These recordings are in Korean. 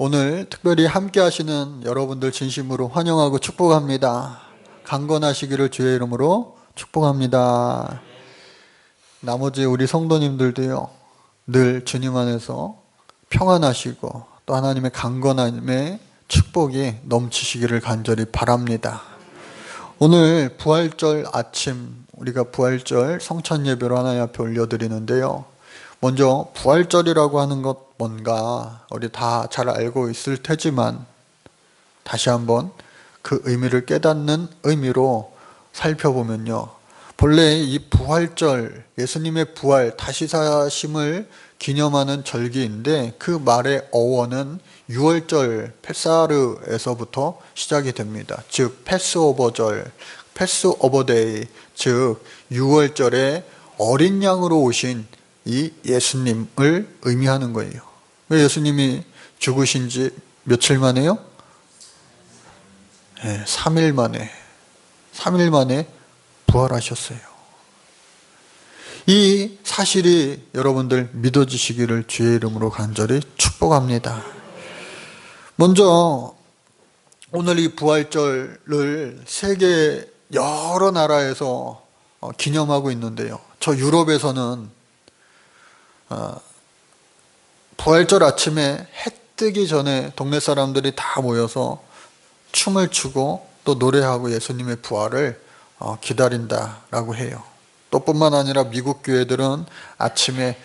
오늘 특별히 함께 하시는 여러분들 진심으로 환영하고 축복합니다. 강건하시기를 주의 이름으로 축복합니다. 나머지 우리 성도님들도요, 늘 주님 안에서 평안하시고 또 하나님의 강건함의 축복이 넘치시기를 간절히 바랍니다. 오늘 부활절 아침 우리가 부활절 성찬 예배로 하나님 앞에 올려드리는데요. 먼저 부활절이라고 하는 것 뭔가 우리 다 잘 알고 있을 테지만 다시 한번 그 의미를 깨닫는 의미로 살펴보면요. 본래 이 부활절, 예수님의 부활, 다시 사심을 기념하는 절기인데 그 말의 어원은 유월절 페사르에서부터 시작이 됩니다. 즉 패스오버절, 패스오버데이, 즉 유월절에 어린 양으로 오신 이 예수님을 의미하는 거예요. 왜 예수님이 죽으신 지 며칠 만에요? 3일 만에 3일 만에 부활하셨어요. 이 사실이 여러분들 믿어지시기를 주의 이름으로 간절히 축복합니다. 먼저 오늘 이 부활절을 세계 여러 나라에서 기념하고 있는데요. 저 유럽에서는 부활절 아침에 해 뜨기 전에 동네 사람들이 다 모여서 춤을 추고 또 노래하고 예수님의 부활을 기다린다라고 해요. 또 뿐만 아니라 미국 교회들은 아침에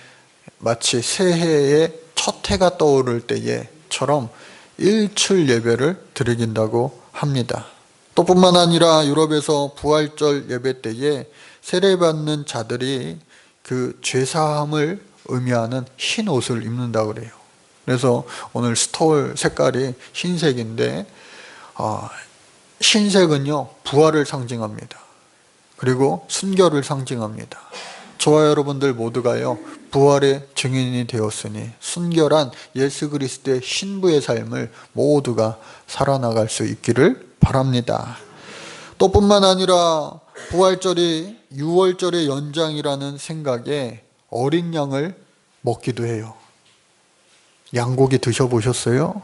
마치 새해의 첫 해가 떠오를 때에처럼 일출 예배를 드리긴다고 합니다. 또 뿐만 아니라 유럽에서 부활절 예배 때에 세례받는 자들이 그 죄사함을 의미하는 흰 옷을 입는다고 그래요. 그래서 오늘 스톨 색깔이 흰색인데 흰색은요 부활을 상징합니다. 그리고 순결을 상징합니다. 저와 여러분들 모두가요 부활의 증인이 되었으니 순결한 예수 그리스도의 신부의 삶을 모두가 살아나갈 수 있기를 바랍니다. 또 뿐만 아니라 부활절이 유월절의 연장이라는 생각에 어린 양을 먹기도 해요. 양고기 드셔보셨어요?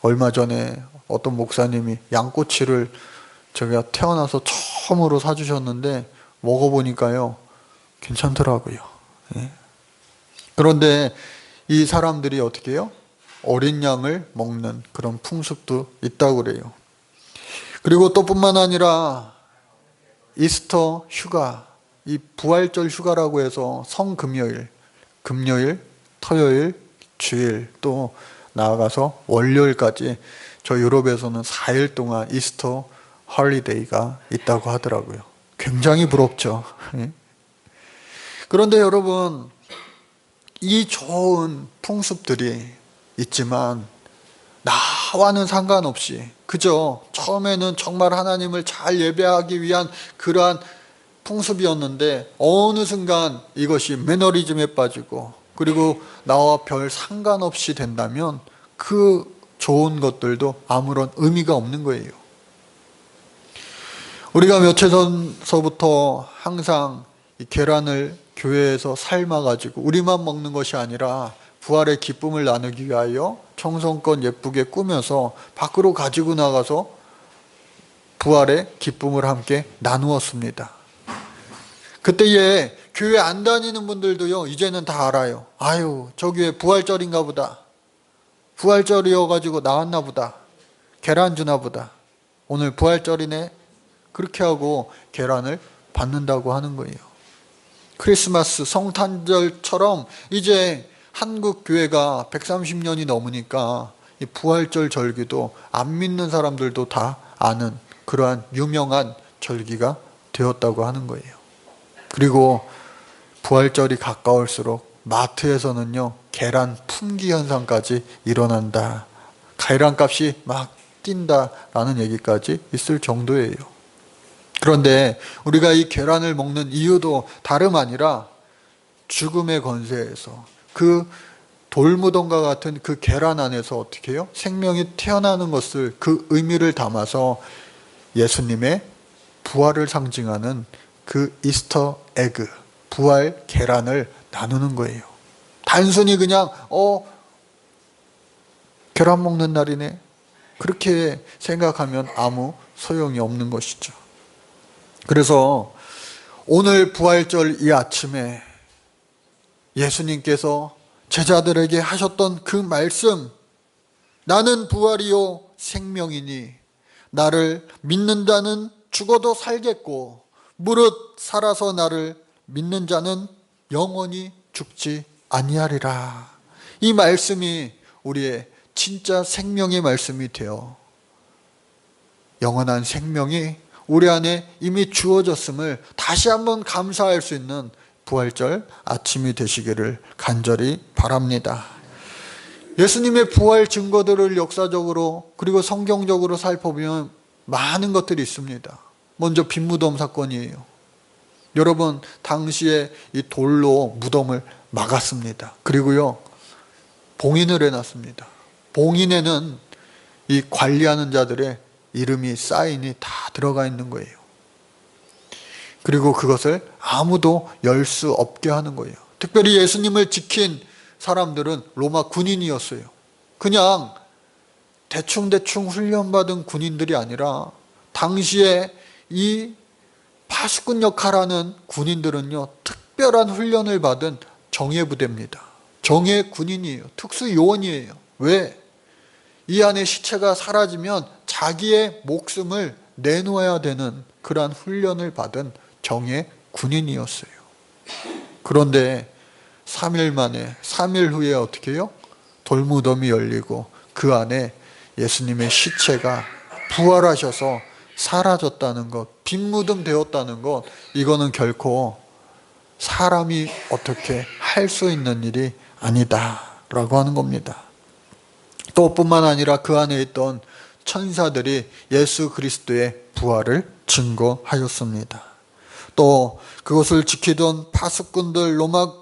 얼마 전에 어떤 목사님이 양꼬치를 제가 태어나서 처음으로 사주셨는데 먹어보니까요 괜찮더라고요. 그런데 이 사람들이 어떻게 해요? 어린 양을 먹는 그런 풍습도 있다고 그래요. 그리고 또 뿐만 아니라 이스터 휴가, 이 부활절 휴가라고 해서 성금요일, 금요일, 토요일, 주일 또 나아가서 월요일까지 저 유럽에서는 4일 동안 이스터 홀리데이가 있다고 하더라고요. 굉장히 부럽죠. 그런데 여러분, 이 좋은 풍습들이 있지만 나와는 상관없이 그저 처음에는 정말 하나님을 잘 예배하기 위한 그러한 풍습이었는데 어느 순간 이것이 매너리즘에 빠지고 그리고 나와 별 상관없이 된다면 그 좋은 것들도 아무런 의미가 없는 거예요. 우리가 며칠 전서부터 항상 이 계란을 교회에서 삶아가지고 우리만 먹는 것이 아니라 부활의 기쁨을 나누기 위하여 청성껏 예쁘게 꾸며서 밖으로 가지고 나가서 부활의 기쁨을 함께 나누었습니다. 그때에 교회 안 다니는 분들도요 이제는 다 알아요. 아유 저 교회 부활절인가 보다, 부활절이어가지고 나왔나 보다, 계란 주나 보다, 오늘 부활절이네, 그렇게 하고 계란을 받는다고 하는 거예요. 크리스마스 성탄절처럼 이제 한국 교회가 130년이 넘으니까 이 부활절 절기도 안 믿는 사람들도 다 아는 그러한 유명한 절기가 되었다고 하는 거예요. 그리고 부활절이 가까울수록 마트에서는요 계란 품귀 현상까지 일어난다, 계란값이 막 뛴다라는 얘기까지 있을 정도예요. 그런데 우리가 이 계란을 먹는 이유도 다름 아니라 죽음의 권세에서 그 돌무덤과 같은 그 계란 안에서 어떻게 해요? 생명이 태어나는 것을 그 의미를 담아서 예수님의 부활을 상징하는 그 이스터 에그, 부활 계란을 나누는 거예요. 단순히 그냥 계란 먹는 날이네. 그렇게 생각하면 아무 소용이 없는 것이죠. 그래서 오늘 부활절 이 아침에 예수님께서 제자들에게 하셨던 그 말씀, 나는 부활이요 생명이니 나를 믿는 자는 죽어도 살겠고 무릇 살아서 나를 믿는 자는 영원히 죽지 아니하리라. 이 말씀이 우리의 진짜 생명의 말씀이 되어 영원한 생명이 우리 안에 이미 주어졌음을 다시 한번 감사할 수 있는 부활절 아침이 되시기를 간절히 바랍니다. 예수님의 부활 증거들을 역사적으로 그리고 성경적으로 살펴보면 많은 것들이 있습니다. 먼저 빈무덤 사건이에요. 여러분, 당시에 이 돌로 무덤을 막았습니다. 그리고요, 봉인을 해놨습니다. 봉인에는 이 관리하는 자들의 이름이, 사인이 다 들어가 있는 거예요. 그리고 그것을 아무도 열 수 없게 하는 거예요. 특별히 예수님을 지킨 사람들은 로마 군인이었어요. 그냥 대충대충 훈련받은 군인들이 아니라 당시에 이 파수꾼 역할하는 군인들은요, 특별한 훈련을 받은 정예부대입니다. 정예 군인이에요. 특수요원이에요. 왜? 이 안에 시체가 사라지면 자기의 목숨을 내놓아야 되는 그러한 훈련을 받은 정예 군인이었어요. 그런데 3일 만에, 3일 후에 어떻게 해요? 돌무덤이 열리고 그 안에 예수님의 시체가 부활하셔서 사라졌다는 것, 빈무덤 되었다는 것, 이거는 결코 사람이 어떻게 할 수 있는 일이 아니다라고 하는 겁니다. 또 뿐만 아니라 그 안에 있던 천사들이 예수 그리스도의 부활을 증거하였습니다. 또 그것을 지키던 파수꾼들, 로마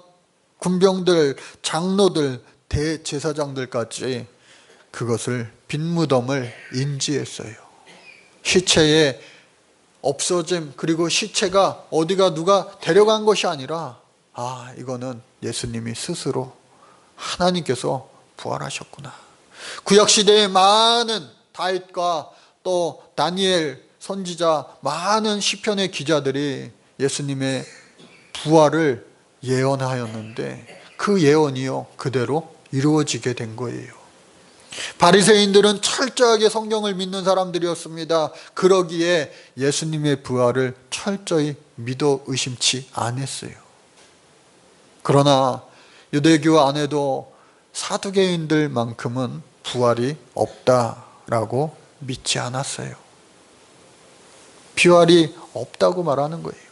군병들, 장로들, 대제사장들까지 그것을 빈무덤을 인지했어요. 시체의 없어짐, 그리고 시체가 어디가 누가 데려간 것이 아니라 이거는 예수님이 스스로 하나님께서 부활하셨구나. 구약시대에 많은 다윗과 또 다니엘 선지자, 많은 시편의 기자들이 예수님의 부활을 예언하였는데 그 예언이요 그대로 이루어지게 된 거예요. 바리새인들은 철저하게 성경을 믿는 사람들이었습니다. 그러기에 예수님의 부활을 철저히 믿어 의심치 않았어요. 그러나 유대교 안에도 사두개인들만큼은 부활이 없다라고 믿지 않았어요. 부활이 없다고 말하는 거예요.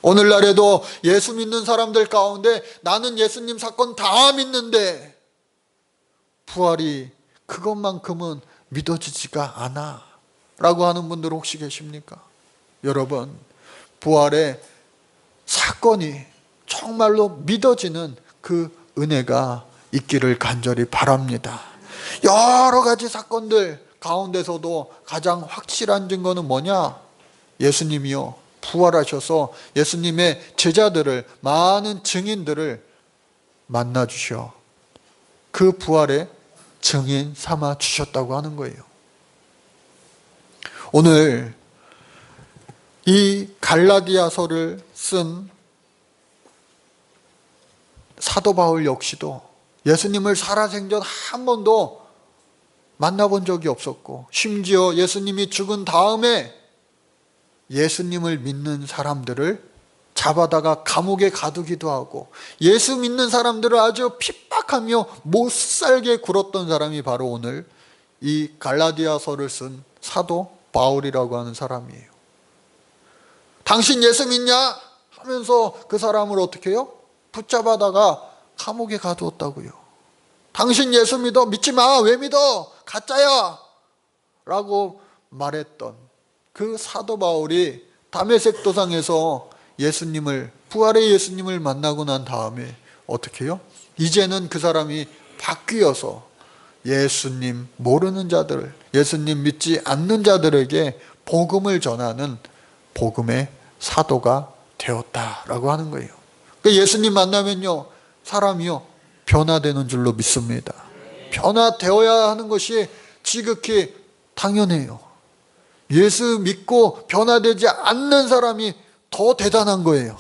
오늘날에도 예수 믿는 사람들 가운데 나는 예수님 사건 다 믿는데 부활이 그것만큼은 믿어지지가 않아 라고 하는 분들 혹시 계십니까? 여러분, 부활의 사건이 정말로 믿어지는 그 은혜가 있기를 간절히 바랍니다. 여러 가지 사건들 가운데서도 가장 확실한 증거는 뭐냐? 예수님이요 부활하셔서 예수님의 제자들을, 많은 증인들을 만나 주셔 그 부활의 증인 삼아 주셨다고 하는 거예요. 오늘 이 갈라디아서를 쓴 사도 바울 역시도 예수님을 살아생전 한 번도 만나본 적이 없었고, 심지어 예수님이 죽은 다음에 예수님을 믿는 사람들을 잡아다가 감옥에 가두기도 하고 예수 믿는 사람들을 아주 핍박하며 못살게 굴었던 사람이 바로 오늘 이 갈라디아서를 쓴 사도 바울이라고 하는 사람이에요. 당신 예수 믿냐? 하면서 그 사람을 어떻게 해요? 붙잡아다가 감옥에 가두었다고요. 당신 예수 믿어? 믿지 마. 왜 믿어? 가짜야 라고 말했던 그 사도 바울이 다메섹 도상에서 예수님을, 부활의 예수님을 만나고 난 다음에 어떻게 해요? 이제는 그 사람이 바뀌어서 예수님 모르는 자들, 예수님 믿지 않는 자들에게 복음을 전하는 복음의 사도가 되었다라고 하는 거예요. 그러니까 예수님 만나면요 사람이요 변화되는 줄로 믿습니다. 변화되어야 하는 것이 지극히 당연해요. 예수 믿고 변화되지 않는 사람이 더 대단한 거예요.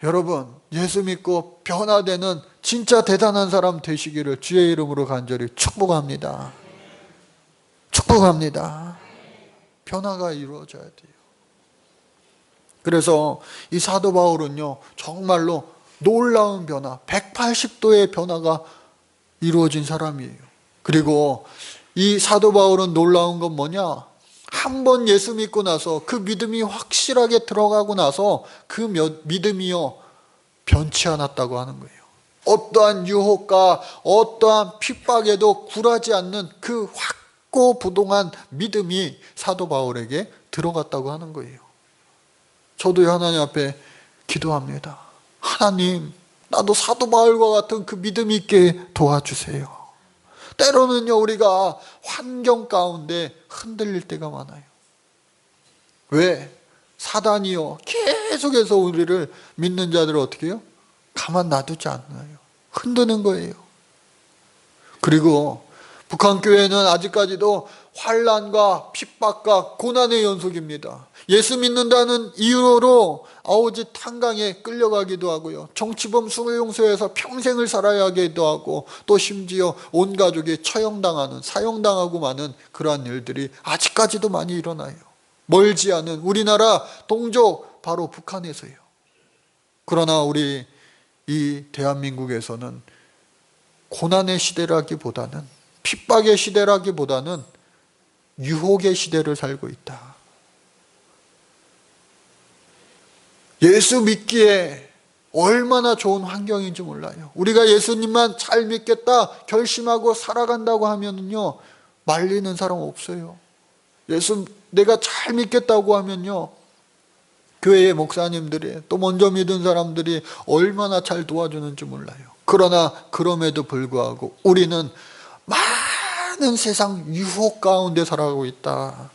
여러분, 예수 믿고 변화되는 진짜 대단한 사람 되시기를 주의 이름으로 간절히 축복합니다. 축복합니다. 변화가 이루어져야 돼요. 그래서 이 사도 바울은요, 정말로 놀라운 변화, 180도의 변화가 이루어진 사람이에요. 그리고 이 사도 바울은 놀라운 건 뭐냐? 한 번 예수 믿고 나서 그 믿음이 확실하게 들어가고 나서 그 믿음이요, 변치 않았다고 하는 거예요. 어떠한 유혹과 어떠한 핍박에도 굴하지 않는 그 확고부동한 믿음이 사도 바울에게 들어갔다고 하는 거예요. 저도 하나님 앞에 기도합니다. 하나님, 나도 사도 바울과 같은 그 믿음 있게 도와주세요. 때로는요, 우리가 환경 가운데 흔들릴 때가 많아요. 왜? 사단이요, 계속해서 우리를 믿는 자들을 어떻게 해요? 가만 놔두지 않아요. 흔드는 거예요. 그리고 북한 교회는 아직까지도 환난과 핍박과 고난의 연속입니다. 예수 믿는다는 이유로 아오지 탄강에 끌려가기도 하고요, 정치범 수용소에서 평생을 살아야 하기도 하고, 또 심지어 온 가족이 처형당하는, 사형당하고 마는 그러한 일들이 아직까지도 많이 일어나요. 멀지 않은 우리나라 동족 바로 북한에서요. 그러나 우리 이 대한민국에서는 고난의 시대라기보다는, 핍박의 시대라기보다는 유혹의 시대를 살고 있다. 예수 믿기에 얼마나 좋은 환경인지 몰라요. 우리가 예수님만 잘 믿겠다 결심하고 살아간다고 하면요, 말리는 사람 없어요. 예수 내가 잘 믿겠다고 하면요, 교회의 목사님들이, 또 먼저 믿은 사람들이 얼마나 잘 도와주는지 몰라요. 그러나 그럼에도 불구하고 우리는 많은 세상 유혹 가운데 살아가고 있다.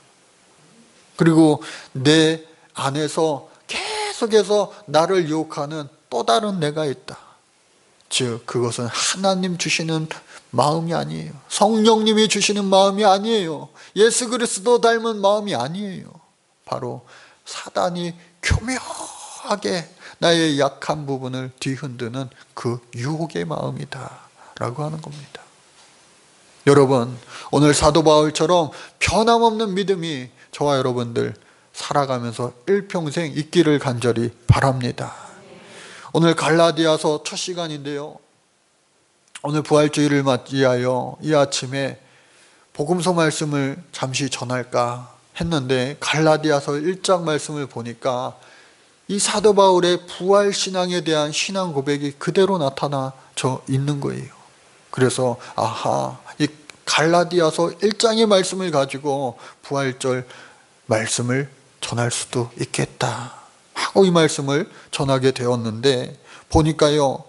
그리고 내 안에서 계속해서 나를 유혹하는 또 다른 내가 있다. 즉 그것은 하나님 주시는 마음이 아니에요. 성령님이 주시는 마음이 아니에요. 예수 그리스도 닮은 마음이 아니에요. 바로 사단이 교묘하게 나의 약한 부분을 뒤흔드는 그 유혹의 마음이다 라고 하는 겁니다. 여러분, 오늘 사도 바울처럼 변함없는 믿음이 저와 여러분들 살아가면서 일평생 있기를 간절히 바랍니다. 오늘 갈라디아서 첫 시간인데요, 오늘 부활주의를 맞이하여 이 아침에 복음서 말씀을 잠시 전할까 했는데, 갈라디아서 1장 말씀을 보니까 이 사도 바울의 부활 신앙에 대한 신앙 고백이 그대로 나타나져 있는 거예요. 그래서 아하, 이 갈라디아서 1장의 말씀을 가지고 부활절 말씀을 전할 수도 있겠다 하고 이 말씀을 전하게 되었는데, 보니까요,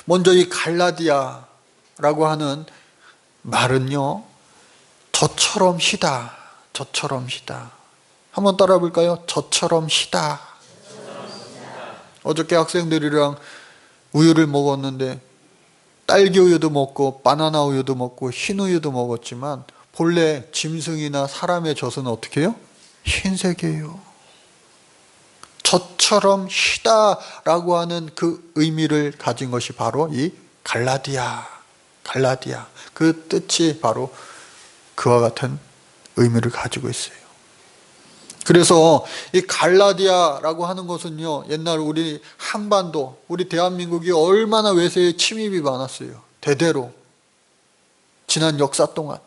먼저 이 갈라디아라고 하는 말은요, 저처럼 희다, 저처럼 희다. 한번 따라 볼까요? 저처럼 희다. 어저께 학생들이랑 우유를 먹었는데 딸기 우유도 먹고 바나나 우유도 먹고 흰 우유도 먹었지만 본래 짐승이나 사람의 젖은 어떻게 해요? 흰색이에요. 저처럼 희다라고 하는 그 의미를 가진 것이 바로 이 갈라디아. 그 뜻이 바로 그와 같은 의미를 가지고 있어요. 그래서 이 갈라디아라고 하는 것은요, 옛날 우리 한반도, 우리 대한민국이 얼마나 외세의 침입이 많았어요. 대대로 지난 역사 동안.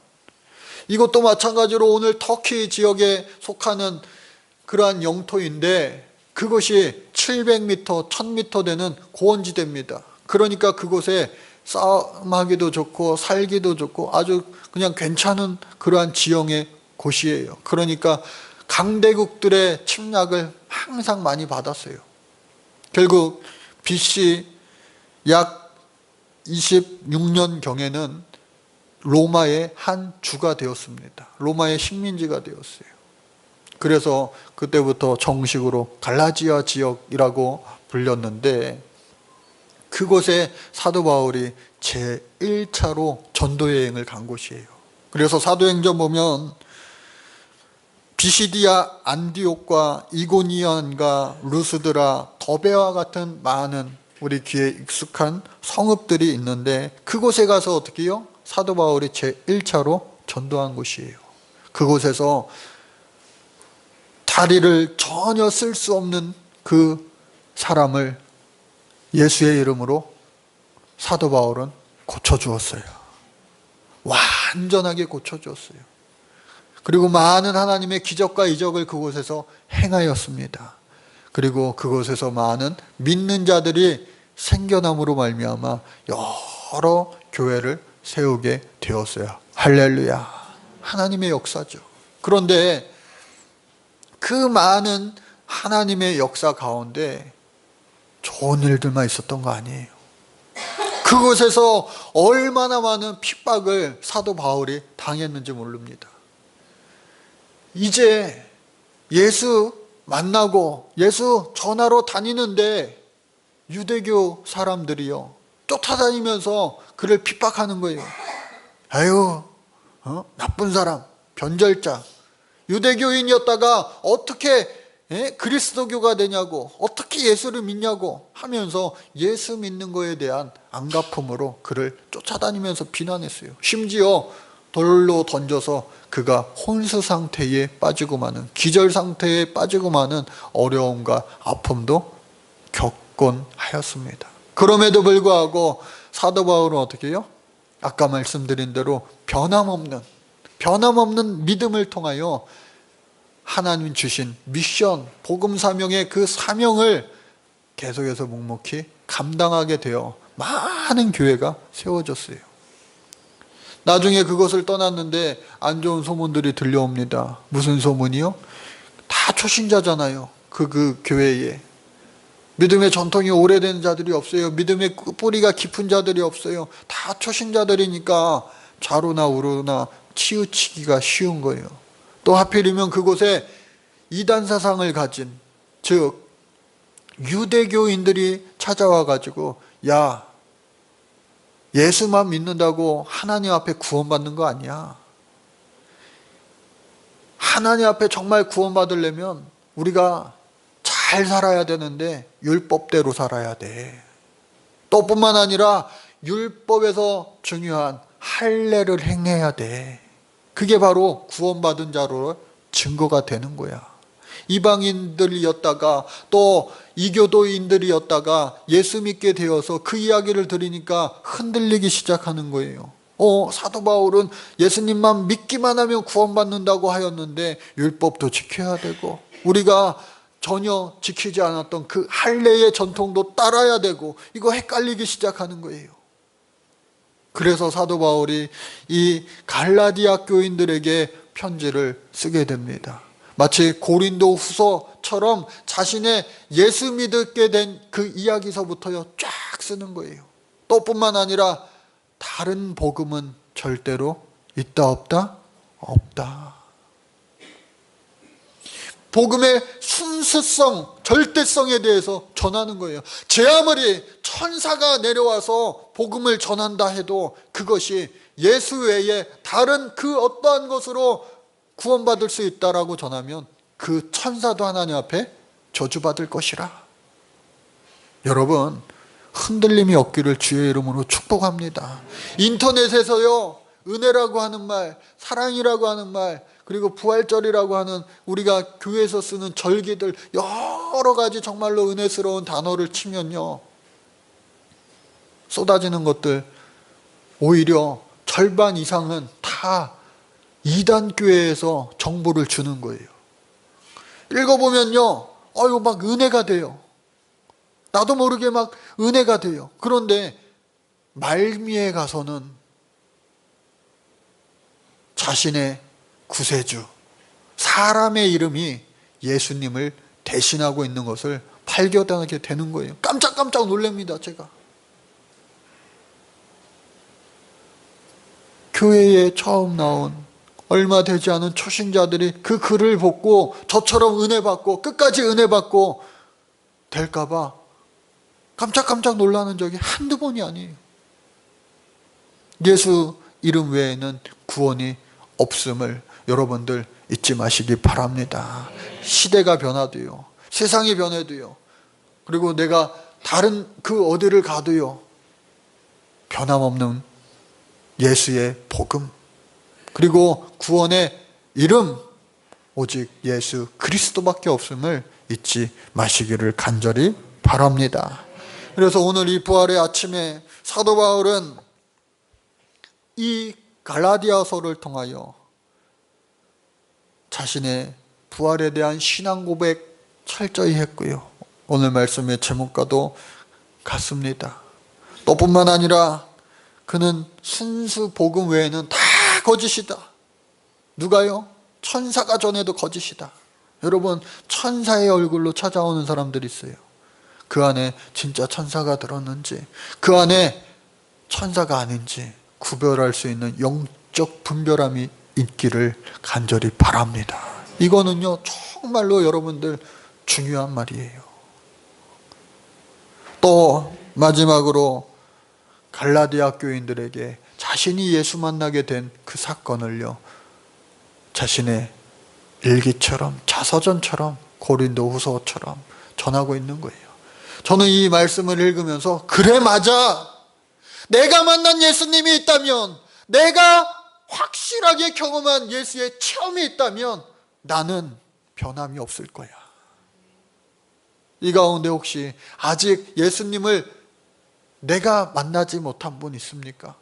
이것도 마찬가지로 오늘 터키 지역에 속하는 그러한 영토인데, 그것이 700m, 1000m 되는 고원지대입니다. 그러니까 그곳에 싸움하기도 좋고 살기도 좋고 아주 그냥 괜찮은 그러한 지형의 곳이에요. 그러니까 강대국들의 침략을 항상 많이 받았어요. 결국 BC 약 26년경에는 로마의 한 주가 되었습니다. 로마의 식민지가 되었어요. 그래서 그때부터 정식으로 갈라디아 지역이라고 불렸는데, 그곳에 사도 바울이 제1차로 전도 여행을 간 곳이에요. 그래서 사도행전 보면 비시디아 안디옥과 이고니온과 루스드라, 더베와 같은 많은 우리 귀에 익숙한 성읍들이 있는데 그곳에 가서 어떻게 해요? 사도 바울이 제1차로 전도한 곳이에요. 그곳에서 다리를 전혀 쓸 수 없는 그 사람을 예수의 이름으로 사도 바울은 고쳐주었어요. 완전하게 고쳐주었어요. 그리고 많은 하나님의 기적과 이적을 그곳에서 행하였습니다. 그리고 그곳에서 많은 믿는 자들이 생겨남으로 말미암아 여러 교회를 세우게 되었어요. 할렐루야. 하나님의 역사죠. 그런데 그 많은 하나님의 역사 가운데 좋은 일들만 있었던 거 아니에요. 그곳에서 얼마나 많은 핍박을 사도 바울이 당했는지 모릅니다. 이제 예수 만나고 예수 전하러 다니는데 유대교 사람들이요 쫓아다니면서 그를 핍박하는 거예요. 아유, 나쁜 사람, 변절자, 유대교인이었다가 어떻게 그리스도교가 되냐고, 어떻게 예수를 믿냐고 하면서 예수 믿는 거에 대한 안갚음으로 그를 쫓아다니면서 비난했어요. 심지어 돌로 던져서 그가 혼수 상태에 빠지고 마는, 기절 상태에 빠지고 마는 어려움과 아픔도 겪곤 하였습니다. 그럼에도 불구하고 사도 바울은 어떻게 해요? 아까 말씀드린 대로 변함없는 믿음을 통하여 하나님 주신 미션, 복음 사명의 그 사명을 계속해서 묵묵히 감당하게 되어 많은 교회가 세워졌어요. 나중에 그것을 떠났는데 안 좋은 소문들이 들려옵니다. 무슨 소문이요? 다 초신자잖아요. 그 교회에. 믿음의 전통이 오래된 자들이 없어요. 믿음의 뿌리가 깊은 자들이 없어요. 다 초신자들이니까 좌로나 우로나 치우치기가 쉬운 거예요. 또 하필이면 그곳에 이단 사상을 가진, 즉 유대교인들이 찾아와 가지고 야, 예수만 믿는다고 하나님 앞에 구원받는 거 아니야. 하나님 앞에 정말 구원받으려면 우리가 잘 살아야 되는데 율법대로 살아야 돼. 또 뿐만 아니라 율법에서 중요한 할례를 행해야 돼. 그게 바로 구원받은 자로 증거가 되는 거야. 이방인들이었다가 또 이교도인들이었다가 예수 믿게 되어서 그 이야기를 들으니까 흔들리기 시작하는 거예요. 사도 바울은 예수님만 믿기만 하면 구원받는다고 하였는데 율법도 지켜야 되고 우리가 전혀 지키지 않았던 그 할례의 전통도 따라야 되고, 이거 헷갈리기 시작하는 거예요. 그래서 사도 바울이 이 갈라디아 교인들에게 편지를 쓰게 됩니다. 마치 고린도 후서처럼 자신의 예수 믿게 된 그 이야기서부터요 쫙 쓰는 거예요. 또 뿐만 아니라 다른 복음은 절대로 있다 없다? 없다. 복음의 순수성, 절대성에 대해서 전하는 거예요. 제 아무리 천사가 내려와서 복음을 전한다 해도 그것이 예수 외에 다른 그 어떠한 것으로 구원받을 수 있다라고 전하면 그 천사도 하나님 앞에 저주받을 것이라. 여러분, 흔들림이 없기를 주의 이름으로 축복합니다. 인터넷에서요, 은혜라고 하는 말, 사랑이라고 하는 말, 그리고 부활절이라고 하는 우리가 교회에서 쓰는 절기들 여러 가지 정말로 은혜스러운 단어를 치면요, 쏟아지는 것들 오히려 절반 이상은 다 이단 교회에서 정보를 주는 거예요. 읽어보면요, 이거 막 은혜가 돼요. 나도 모르게 막 은혜가 돼요. 그런데 말미에 가서는 자신의 구세주, 사람의 이름이 예수님을 대신하고 있는 것을 발견하게 되는 거예요. 깜짝깜짝 놀랍니다, 제가. 교회에 처음 나온 얼마 되지 않은 초신자들이 그 글을 보고 저처럼 은혜 받고 끝까지 은혜 받고 될까봐 깜짝깜짝 놀라는 적이 한두 번이 아니에요. 예수 이름 외에는 구원이 없음을 여러분들 잊지 마시기 바랍니다. 시대가 변화도요, 세상이 변해도요, 그리고 내가 다른 그 어디를 가도요, 변함없는 예수의 복음, 그리고 구원의 이름, 오직 예수 그리스도밖에 없음을 잊지 마시기를 간절히 바랍니다. 그래서 오늘 이 부활의 아침에 사도 바울은 이 갈라디아서를 통하여 자신의 부활에 대한 신앙 고백 철저히 했고요, 오늘 말씀의 제목과도 같습니다. 또 뿐만 아니라 그는 순수 복음 외에는 다 거짓이다. 누가요? 천사가 전해도 거짓이다. 여러분, 천사의 얼굴로 찾아오는 사람들이 있어요. 그 안에 진짜 천사가 들었는지, 그 안에 천사가 아닌지 구별할 수 있는 영적 분별함이 있기를 간절히 바랍니다. 이거는요, 정말로 여러분들 중요한 말이에요. 또 마지막으로 갈라디아 교인들에게 자신이 예수 만나게 된 그 사건을요, 자신의 일기처럼, 자서전처럼, 고린도후서처럼 전하고 있는 거예요. 저는 이 말씀을 읽으면서, 그래, 맞아, 내가 만난 예수님이 있다면, 내가 확실하게 경험한 예수의 체험이 있다면 나는 변함이 없을 거야. 이 가운데 혹시 아직 예수님을 내가 만나지 못한 분 있습니까?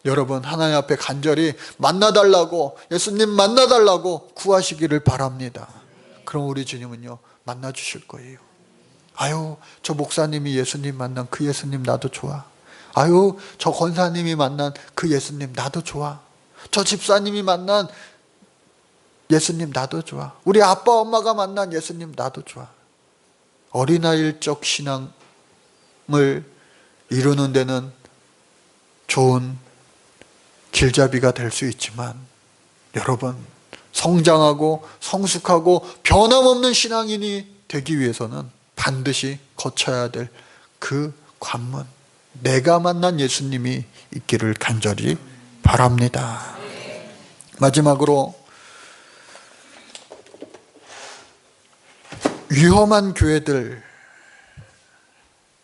여러분, 하나님 앞에 간절히 만나달라고, 예수님 만나달라고 구하시기를 바랍니다. 그럼 우리 주님은요, 만나주실 거예요. 아유, 저 목사님이 예수님 만난 그 예수님 나도 좋아. 아유, 저 권사님이 만난 그 예수님 나도 좋아. 저 집사님이 만난 예수님 나도 좋아. 우리 아빠 엄마가 만난 예수님 나도 좋아. 어린아이적 신앙을 이루는 데는 좋은 길잡이가 될 수 있지만, 여러분, 성장하고 성숙하고 변함없는 신앙인이 되기 위해서는 반드시 거쳐야 될 그 관문, 내가 만난 예수님이 있기를 간절히 바랍니다. 마지막으로 위험한 교회들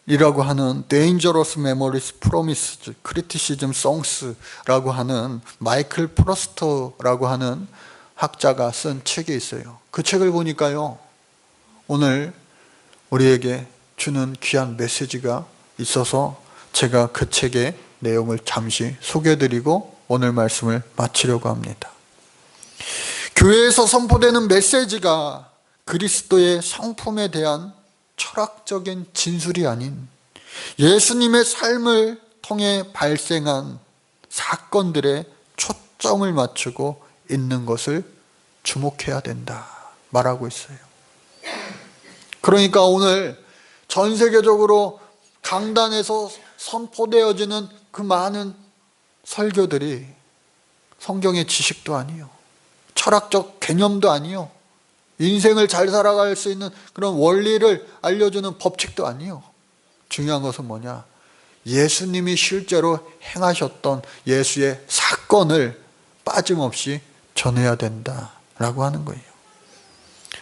이라고 하는 Dangerous Memories, Promises, Criticism Songs라고 하는 마이클 프로스터라고 하는 학자가 쓴 책이 있어요. 그 책을 보니까요, 오늘 우리에게 주는 귀한 메시지가 있어서 제가 그 책의 내용을 잠시 소개해드리고 오늘 말씀을 마치려고 합니다. 교회에서 선포되는 메시지가 그리스도의 성품에 대한 철학적인 진술이 아닌 예수님의 삶을 통해 발생한 사건들에 초점을 맞추고 있는 것을 주목해야 된다 말하고 있어요. 그러니까 오늘 전 세계적으로 강단에서 선포되어지는 그 많은 설교들이 성경의 지식도 아니요, 철학적 개념도 아니요, 인생을 잘 살아갈 수 있는 그런 원리를 알려주는 법칙도 아니요. 중요한 것은 뭐냐? 예수님이 실제로 행하셨던 예수의 사건을 빠짐없이 전해야 된다라고 하는 거예요.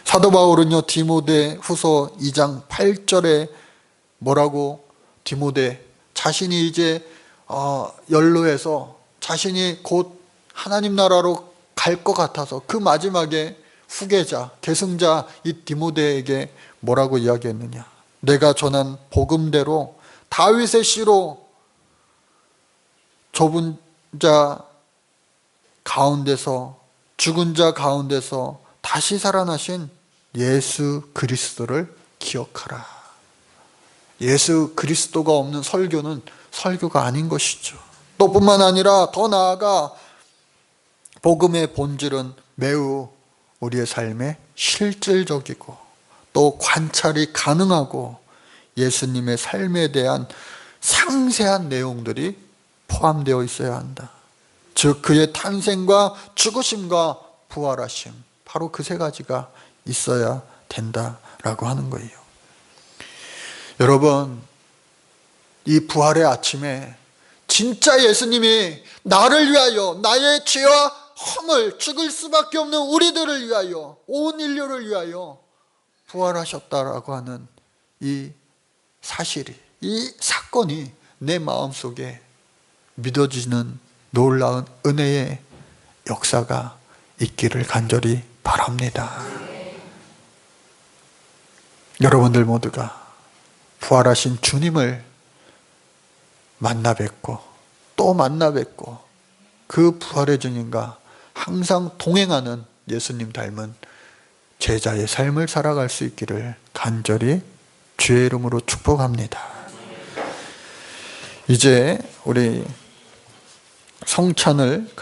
사도 바울은요, 디모데 후서 2장 8절에 뭐라고, 디모데 자신이 이제 연로해서 자신이 곧 하나님 나라로 갈 것 같아서 그 마지막에 후계자, 계승자 이 디모데에게 뭐라고 이야기했느냐? 내가 전한 복음대로 다윗의 씨로 좁은 자 가운데서, 죽은 자 가운데서 다시 살아나신 예수 그리스도를 기억하라. 예수 그리스도가 없는 설교는 설교가 아닌 것이죠. 또 뿐만 아니라 더 나아가 복음의 본질은 매우 우리의 삶에 실질적이고 또 관찰이 가능하고 예수님의 삶에 대한 상세한 내용들이 포함되어 있어야 한다. 즉 그의 탄생과 죽으심과 부활하심, 바로 그 세 가지가 있어야 된다라고 하는 거예요. 여러분, 이 부활의 아침에 진짜 예수님이 나를 위하여, 나의 죄와 험을, 죽을 수밖에 없는 우리들을 위하여, 온 인류를 위하여 부활하셨다라고 하는 이 사실이, 이 사건이 내 마음속에 믿어지는 놀라운 은혜의 역사가 있기를 간절히 바랍니다. 여러분들 모두가 부활하신 주님을 만나 뵙고 또 만나 뵙고 그 부활의 주님과 항상 동행하는 예수님 닮은 제자의 삶을 살아갈 수 있기를 간절히 주의 이름으로 축복합니다. 이제 우리 성찬을